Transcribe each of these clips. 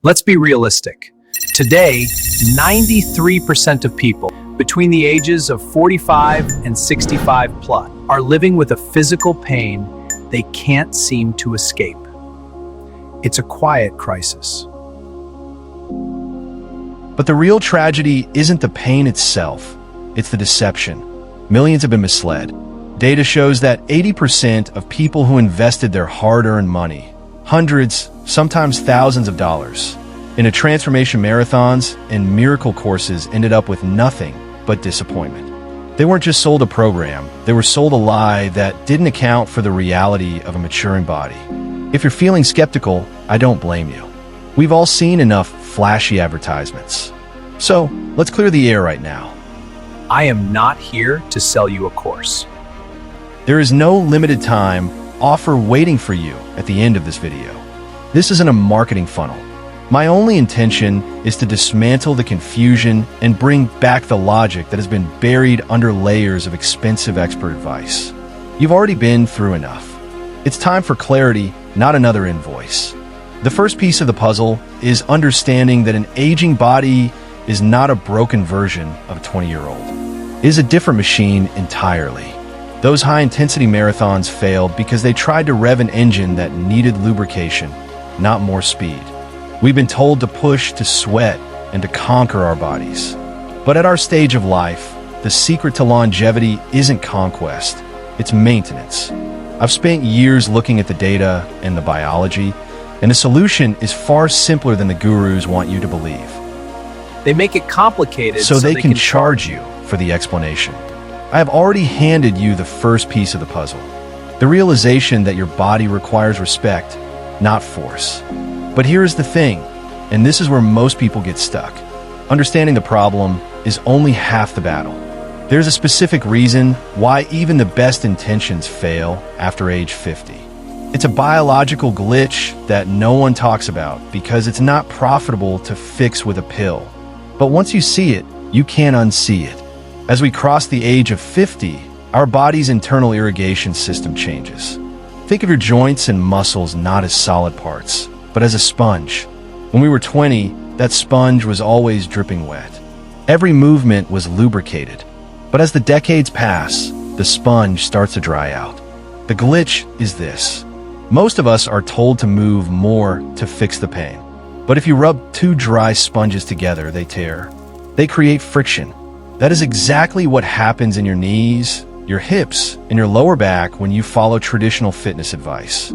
Let's be realistic. Today, 93% of people between the ages of 45 and 65 plus are living with a physical pain they can't seem to escape. It's a quiet crisis. But the real tragedy isn't the pain itself, it's the deception. Millions have been misled. Data shows that 80% of people who invested their hard-earned money, hundreds, sometimes thousands of dollars, into transformation marathons and miracle courses ended up with nothing but disappointment. They weren't just sold a program, they were sold a lie that didn't account for the reality of a maturing body. If you're feeling skeptical, I don't blame you. We've all seen enough flashy advertisements. So, let's clear the air right now. I am not here to sell you a course. There is no limited time offer waiting for you at the end of this video. This isn't a marketing funnel. My only intention is to dismantle the confusion and bring back the logic that has been buried under layers of expensive expert advice. You've already been through enough. It's time for clarity, not another invoice. The first piece of the puzzle is understanding that an aging body is not a broken version of a 20-year-old. It is a different machine entirely. Those high-intensity marathons failed because they tried to rev an engine that needed lubrication, not more speed. We've been told to push, to sweat, and to conquer our bodies. But at our stage of life, the secret to longevity isn't conquest, it's maintenance. I've spent years looking at the data and the biology, and the solution is far simpler than the gurus want you to believe. They make it complicated so they can charge you for the explanation. I have already handed you the first piece of the puzzle, the realization that your body requires respect, not force. But here's the thing, and this is where most people get stuck. Understanding the problem is only half the battle. There's a specific reason why even the best intentions fail after age 50. It's a biological glitch that no one talks about because it's not profitable to fix with a pill. But once you see it, you can't unsee it. As we cross the age of 50, our body's internal irrigation system changes. Think of your joints and muscles not as solid parts, but as a sponge. When we were 20, that sponge was always dripping wet. Every movement was lubricated. But as the decades pass, the sponge starts to dry out. The glitch is this. Most of us are told to move more to fix the pain. But if you rub two dry sponges together, they tear. They create friction. That is exactly what happens in your knees, your hips, and your lower back when you follow traditional fitness advice.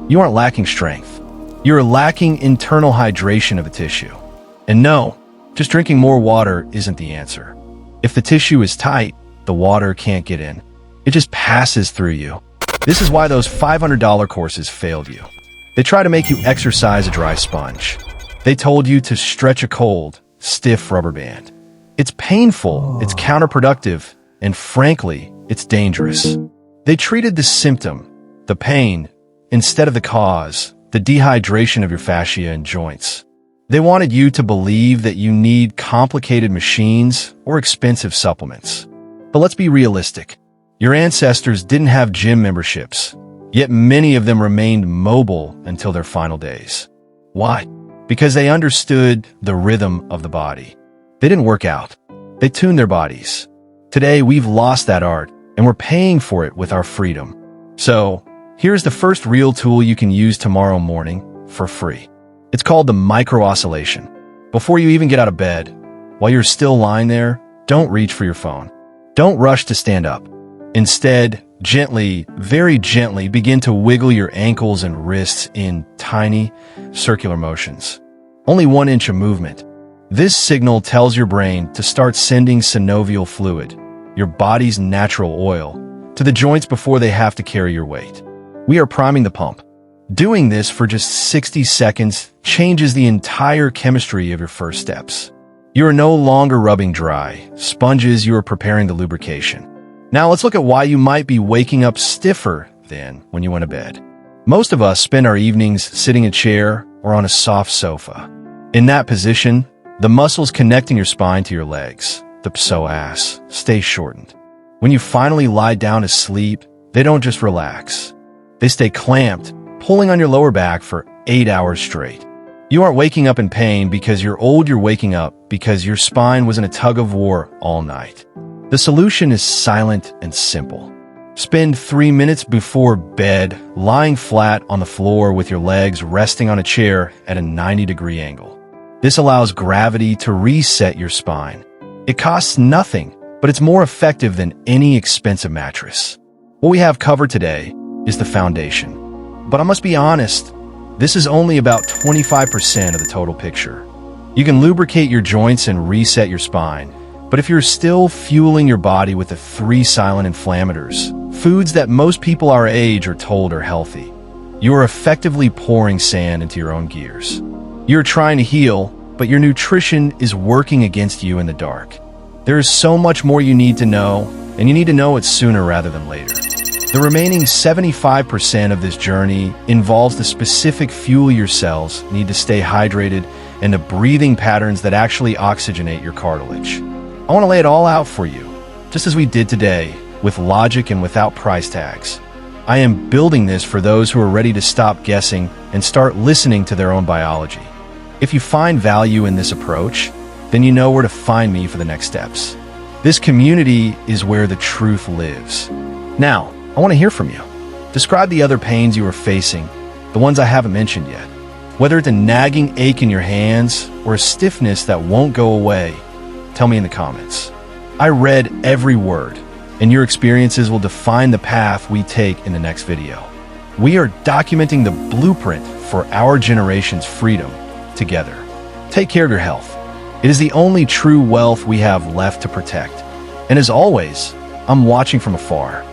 You aren't lacking strength. You're lacking internal hydration of the tissue. And no, just drinking more water isn't the answer. If the tissue is tight, the water can't get in. It just passes through you. This is why those $500 courses failed you. They try to make you exercise a dry sponge. They told you to stretch a cold, stiff rubber band. It's painful, it's counterproductive, and frankly, it's dangerous. They treated the symptom, the pain, instead of the cause, the dehydration of your fascia and joints. They wanted you to believe that you need complicated machines or expensive supplements. But let's be realistic. Your ancestors didn't have gym memberships, yet many of them remained mobile until their final days. Why? Because they understood the rhythm of the body. They didn't work out. They tuned their bodies. Today, we've lost that art, and we're paying for it with our freedom. So, here's the first real tool you can use tomorrow morning for free. It's called the micro-oscillation. Before you even get out of bed, while you're still lying there, don't reach for your phone. Don't rush to stand up. Instead, gently, very gently, begin to wiggle your ankles and wrists in tiny, circular motions. Only 1 inch of movement. This signal tells your brain to start sending synovial fluid, your body's natural oil, to the joints before they have to carry your weight. We are priming the pump. Doing this for just 60 seconds changes the entire chemistry of your first steps. You are no longer rubbing dry sponges, you are preparing the lubrication. Now let's look at why you might be waking up stiffer than when you went to bed. Most of us spend our evenings sitting in a chair or on a soft sofa. In that position, the muscles connecting your spine to your legs, the psoas, stay shortened. When you finally lie down to sleep, they don't just relax. They stay clamped, pulling on your lower back for 8 hours straight. You aren't waking up in pain because you're old, you're waking up because your spine was in a tug of war all night. The solution is silent and simple. Spend 3 minutes before bed lying flat on the floor with your legs resting on a chair at a 90-degree angle. This allows gravity to reset your spine. It costs nothing, but it's more effective than any expensive mattress. What we have covered today is the foundation. But I must be honest, this is only about 25% of the total picture. You can lubricate your joints and reset your spine, but if you're still fueling your body with the 3 silent inflammators, foods that most people our age are told are healthy, you are effectively pouring sand into your own gears. You're trying to heal, but your nutrition is working against you in the dark. There is so much more you need to know, and you need to know it sooner rather than later. The remaining 75% of this journey involves the specific fuel your cells need to stay hydrated and the breathing patterns that actually oxygenate your cartilage. I want to lay it all out for you, just as we did today, with logic and without price tags. I am building this for those who are ready to stop guessing and start listening to their own biology. If you find value in this approach, then you know where to find me for the next steps. This community is where the truth lives. Now, I want to hear from you. Describe the other pains you are facing, the ones I haven't mentioned yet. Whether it's a nagging ache in your hands or a stiffness that won't go away, tell me in the comments. I read every word, and your experiences will define the path we take in the next video. We are documenting the blueprint for our generation's freedom together. Take care of your health. It is the only true wealth we have left to protect. And as always, I'm watching from afar.